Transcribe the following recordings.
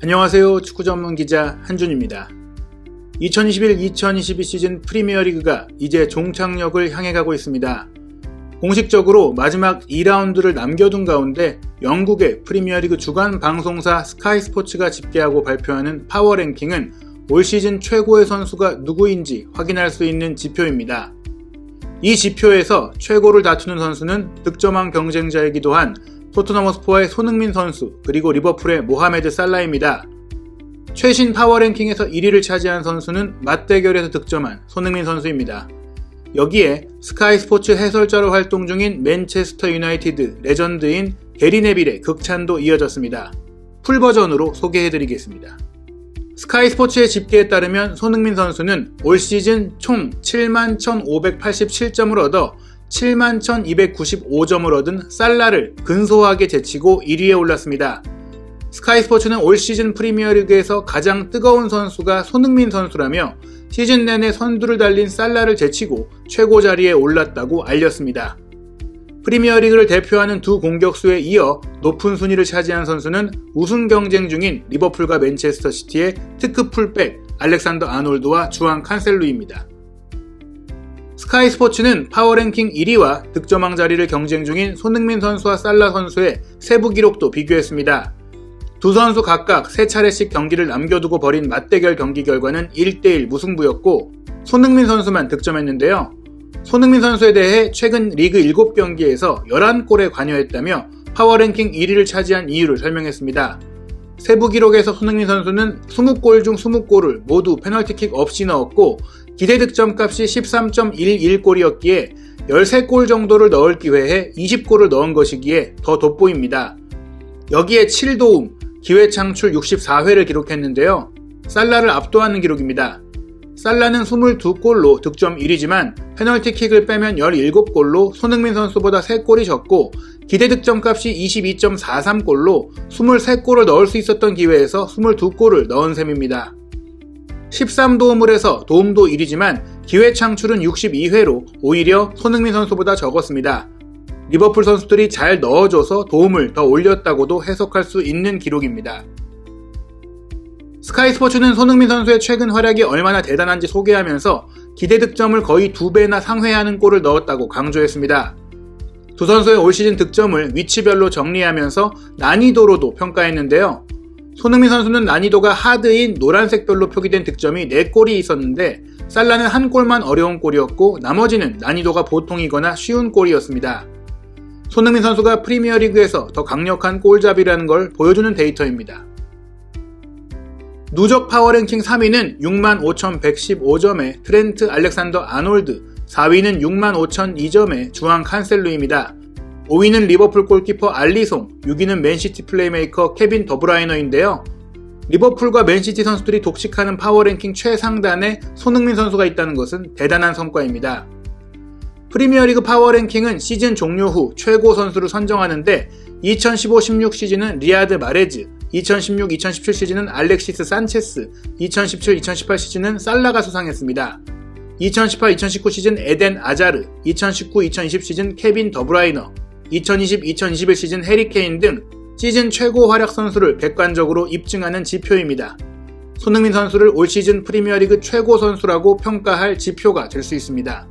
안녕하세요. 축구 전문 기자 한준입니다. 2021-2022 시즌 프리미어리그가 이제 종착역을 향해 가고 있습니다. 공식적으로 마지막 2라운드를 남겨둔 가운데 영국의 프리미어리그 주간 방송사 스카이 스포츠가 집계하고 발표하는 파워랭킹은 올 시즌 최고의 선수가 누구인지 확인할 수 있는 지표입니다. 이 지표에서 최고를 다투는 선수는 득점왕 경쟁자이기도 한 토트넘 허스퍼의 손흥민 선수, 그리고 리버풀의 모하메드 살라입니다. 최신 파워랭킹에서 1위를 차지한 선수는 맞대결에서 득점한 손흥민 선수입니다. 여기에 스카이 스포츠 해설자로 활동 중인 맨체스터 유나이티드 레전드인 게리 네빌의 극찬도 이어졌습니다. 풀버전으로 소개해드리겠습니다. 스카이 스포츠의 집계에 따르면 손흥민 선수는 올 시즌 총 71,587점을 얻어 71,295점을 얻은 살라를 근소하게 제치고 1위에 올랐습니다. 스카이 스포츠는 올 시즌 프리미어리그에서 가장 뜨거운 선수가 손흥민 선수라며 시즌 내내 선두를 달린 살라를 제치고 최고 자리에 올랐다고 알렸습니다. 프리미어리그를 대표하는 두 공격수에 이어 높은 순위를 차지한 선수는 우승 경쟁 중인 리버풀과 맨체스터 시티의 특급 풀백 알렉산더 아놀드와 주앙 칸셀루입니다. 스카이 스포츠는 파워랭킹 1위와 득점왕 자리를 경쟁 중인 손흥민 선수와 살라 선수의 세부 기록도 비교했습니다. 두 선수 각각 3차례씩 경기를 남겨두고 벌인 맞대결 경기 결과는 1대1 무승부였고 손흥민 선수만 득점했는데요. 손흥민 선수에 대해 최근 리그 7경기에서 11골에 관여했다며 파워랭킹 1위를 차지한 이유를 설명했습니다. 세부 기록에서 손흥민 선수는 20골 중 20골을 모두 페널티킥 없이 넣었고 기대 득점값이 13.11골이었기에 13골 정도를 넣을 기회에 20골을 넣은 것이기에 더 돋보입니다. 여기에 7도움, 기회 창출 64회를 기록했는데요. 살라를 압도하는 기록입니다. 살라는 22골로 득점 1위지만 페널티킥을 빼면 17골로 손흥민 선수보다 3골이 적고 기대 득점값이 22.43골로 23골을 넣을 수 있었던 기회에서 22골을 넣은 셈입니다. 13도움을 해서 도움도 1위지만 기회 창출은 62회로 오히려 손흥민 선수보다 적었습니다. 리버풀 선수들이 잘 넣어줘서 도움을 더 올렸다고도 해석할 수 있는 기록입니다. 스카이 스포츠는 손흥민 선수의 최근 활약이 얼마나 대단한지 소개하면서 기대 득점을 거의 2배나 상회하는 골을 넣었다고 강조했습니다. 두 선수의 올 시즌 득점을 위치별로 정리하면서 난이도로도 평가했는데요. 손흥민 선수는 난이도가 하드인 노란색별로 표기된 득점이 4골이 있었는데 살라는 한 골만 어려운 골이었고 나머지는 난이도가 보통이거나 쉬운 골이었습니다. 손흥민 선수가 프리미어리그에서 더 강력한 골잡이라는 걸 보여주는 데이터입니다. 누적 파워랭킹 3위는 65,115점의 트렌트 알렉산더 아놀드, 4위는 65,002점의 주앙 칸셀루입니다. 5위는 리버풀 골키퍼 알리송, 6위는 맨시티 플레이메이커 케빈 더브라이너인데요. 리버풀과 맨시티 선수들이 독식하는 파워랭킹 최상단에 손흥민 선수가 있다는 것은 대단한 성과입니다. 프리미어리그 파워랭킹은 시즌 종료 후 최고 선수를 선정하는데 2015-16 시즌은 리아드 마레즈, 2016-2017 시즌은 알렉시스 산체스, 2017-2018 시즌은 살라가 수상했습니다. 2018-2019 시즌 에덴 아자르, 2019-2020 시즌 케빈 더브라이너, 2020-2021 시즌 해리케인 등 시즌 최고 활약 선수를 객관적으로 입증하는 지표입니다. 손흥민 선수를 올 시즌 프리미어리그 최고 선수라고 평가할 지표가 될 수 있습니다.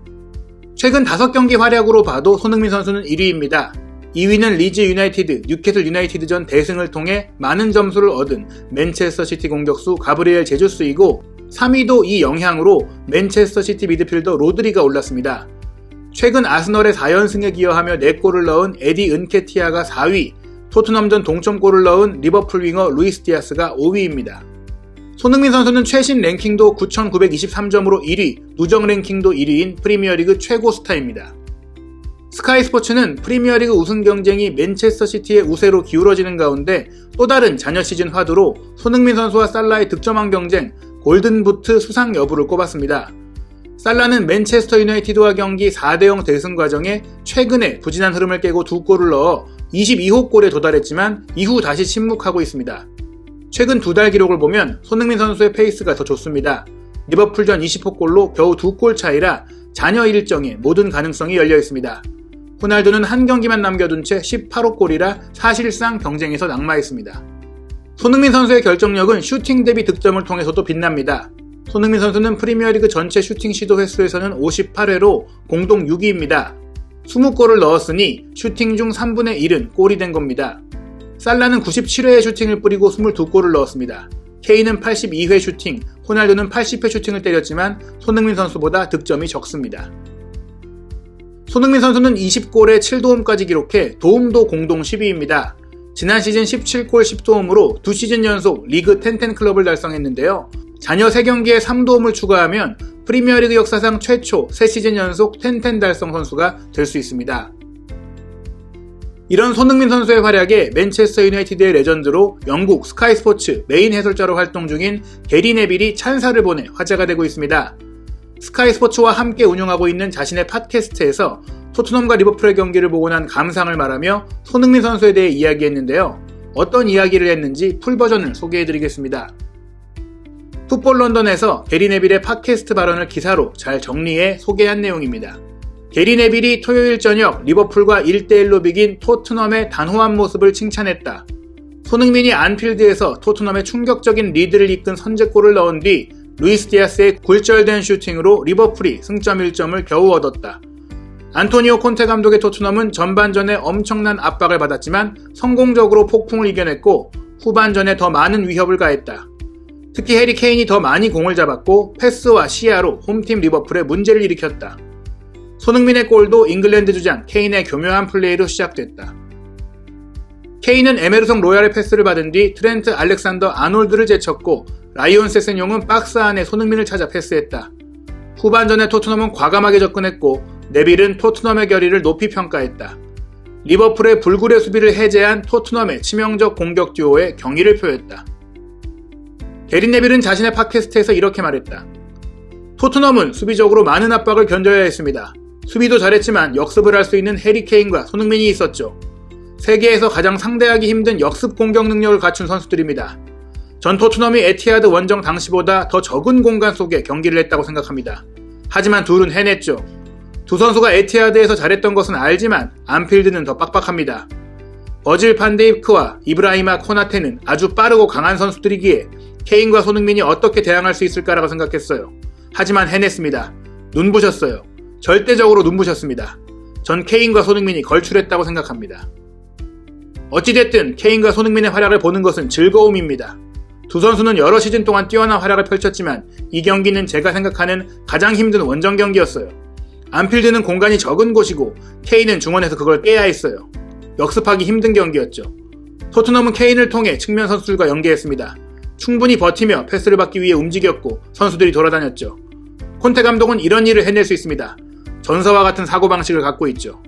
최근 5경기 활약으로 봐도 손흥민 선수는 1위입니다. 2위는 리즈 유나이티드, 뉴캐슬 유나이티드전 대승을 통해 많은 점수를 얻은 맨체스터 시티 공격수 가브리엘 제주스이고 3위도 이 영향으로 맨체스터 시티 미드필더 로드리가 올랐습니다. 최근 아스널의 4연승에 기여하며 4골을 넣은 에디 은케티아가 4위, 토트넘전 동점골을 넣은 리버풀 윙어 루이스 디아스가 5위입니다. 손흥민 선수는 최신 랭킹도 9,923점으로 1위, 누적 랭킹도 1위인 프리미어리그 최고 스타입니다. 스카이 스포츠는 프리미어리그 우승 경쟁이 맨체스터 시티의 우세로 기울어지는 가운데 또 다른 자녀 시즌 화두로 손흥민 선수와 살라의 득점왕 경쟁, 골든부트 수상 여부를 꼽았습니다. 살라는 맨체스터 유나이티드와 경기 4대0 대승 과정에 최근에 부진한 흐름을 깨고 2골을 넣어 22호 골에 도달했지만 이후 다시 침묵하고 있습니다. 최근 2달 기록을 보면 손흥민 선수의 페이스가 더 좋습니다. 리버풀전 20호 골로 겨우 2골 차이라 자녀 일정에 모든 가능성이 열려 있습니다. 호날두는 한 경기만 남겨둔 채 18호 골이라 사실상 경쟁에서 낙마했습니다. 손흥민 선수의 결정력은 슈팅 대비 득점을 통해서도 빛납니다. 손흥민 선수는 프리미어리그 전체 슈팅 시도 횟수에서는 58회로 공동 6위입니다. 20골을 넣었으니 슈팅 중 3분의 1은 골이 된 겁니다. 살라는 97회의 슈팅을 뿌리고 22골을 넣었습니다. 케인은 82회 슈팅, 호날두는 80회 슈팅을 때렸지만 손흥민 선수보다 득점이 적습니다. 손흥민 선수는 20골에 7도움까지 기록해 도움도 공동 10위입니다. 지난 시즌 17골 10도움으로 2시즌 연속 리그 10-10 클럽을 달성했는데요. 자녀 3경기에 3도움을 추가하면 프리미어리그 역사상 최초 3시즌 연속 10-10 달성 선수가 될 수 있습니다. 이런 손흥민 선수의 활약에 맨체스터 유나이티드의 레전드로 영국 스카이 스포츠 메인 해설자로 활동 중인 게리 네빌이 찬사를 보내 화제가 되고 있습니다. 스카이 스포츠와 함께 운영하고 있는 자신의 팟캐스트에서 토트넘과 리버풀의 경기를 보고 난 감상을 말하며 손흥민 선수에 대해 이야기했는데요. 어떤 이야기를 했는지 풀버전을 소개해드리겠습니다. 풋볼 런던에서 게리 네빌의 팟캐스트 발언을 기사로 잘 정리해 소개한 내용입니다. 게리 네빌이 토요일 저녁 리버풀과 1대1로 비긴 토트넘의 단호한 모습을 칭찬했다. 손흥민이 안필드에서 토트넘의 충격적인 리드를 이끈 선제골을 넣은 뒤 루이스 디아스의 굴절된 슈팅으로 리버풀이 승점 1점을 겨우 얻었다. 안토니오 콘테 감독의 토트넘은 전반전에 엄청난 압박을 받았지만 성공적으로 폭풍을 이겨냈고 후반전에 더 많은 위협을 가했다. 특히 해리 케인이 더 많이 공을 잡았고 패스와 시야로 홈팀 리버풀에 문제를 일으켰다. 손흥민의 골도 잉글랜드 주장 케인의 교묘한 플레이로 시작됐다. 케인은 에메르송 로얄의 패스를 받은 뒤 트렌트 알렉산더 아놀드를 제쳤고 라이온 세센용은 박스 안에 손흥민을 찾아 패스했다. 후반전에 토트넘은 과감하게 접근했고 네빌은 토트넘의 결의를 높이 평가했다. 리버풀의 불굴의 수비를 해제한 토트넘의 치명적 공격 듀오에 경의를 표했다. 게리 네빌은 자신의 팟캐스트에서 이렇게 말했다. 토트넘은 수비적으로 많은 압박을 견뎌야 했습니다. 수비도 잘했지만 역습을 할 수 있는 해리 케인과 손흥민이 있었죠. 세계에서 가장 상대하기 힘든 역습 공격 능력을 갖춘 선수들입니다. 전 토트넘이 에티하드 원정 당시보다 더 적은 공간 속에 경기를 했다고 생각합니다. 하지만 둘은 해냈죠. 두 선수가 에티하드에서 잘했던 것은 알지만 안필드는 더 빡빡합니다. 버질 판데이크와 이브라히마 코나테는 아주 빠르고 강한 선수들이기에 케인과 손흥민이 어떻게 대항할 수 있을까라고 생각했어요. 하지만 해냈습니다. 눈부셨어요. 절대적으로 눈부셨습니다. 전 케인과 손흥민이 걸출했다고 생각합니다. 어찌됐든 케인과 손흥민의 활약을 보는 것은 즐거움입니다. 두 선수는 여러 시즌 동안 뛰어난 활약을 펼쳤지만 이 경기는 제가 생각하는 가장 힘든 원정 경기였어요. 안필드는 공간이 적은 곳이고 케인은 중원에서 그걸 깨야 했어요. 역습하기 힘든 경기였죠. 토트넘은 케인을 통해 측면 선수들과 연계했습니다. 충분히 버티며 패스를 받기 위해 움직였고 선수들이 돌아다녔죠. 콘테 감독은 이런 일을 해낼 수 있습니다. 전사와 같은 사고방식을 갖고 있죠.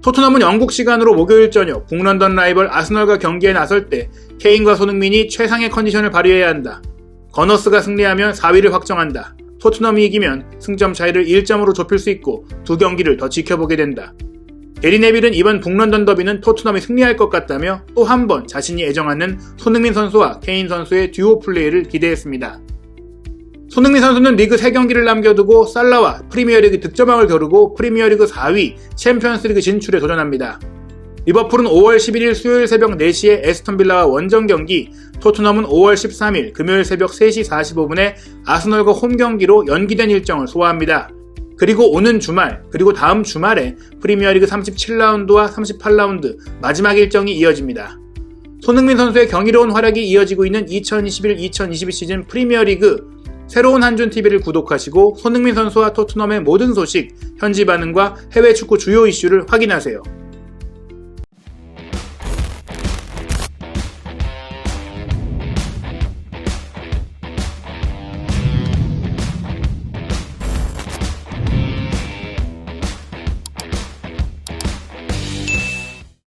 토트넘은 영국 시간으로 목요일 저녁 북런던 라이벌 아스널과 경기에 나설 때 케인과 손흥민이 최상의 컨디션을 발휘해야 한다. 거너스가 승리하면 4위를 확정한다. 토트넘이 이기면 승점 차이를 1점으로 좁힐 수 있고 두 경기를 더 지켜보게 된다. 게리 네빌은 이번 북런던 더비는 토트넘이 승리할 것 같다며 또 한 번 자신이 애정하는 손흥민 선수와 케인 선수의 듀오 플레이를 기대했습니다. 손흥민 선수는 리그 3경기를 남겨두고 살라와 프리미어리그 득점왕을 겨루고 프리미어리그 4위 챔피언스리그 진출에 도전합니다. 리버풀은 5월 11일 수요일 새벽 4시에 에스턴빌라와 원정 경기, 토트넘은 5월 13일 금요일 새벽 3시 45분에 아스널과 홈 경기로 연기된 일정을 소화합니다. 그리고 오는 주말, 그리고 다음 주말에 프리미어리그 37라운드와 38라운드 마지막 일정이 이어집니다. 손흥민 선수의 경이로운 활약이 이어지고 있는 2021-2022 시즌 프리미어리그 새로운 한준TV를 구독하시고 손흥민 선수와 토트넘의 모든 소식, 현지 반응과 해외 축구 주요 이슈를 확인하세요.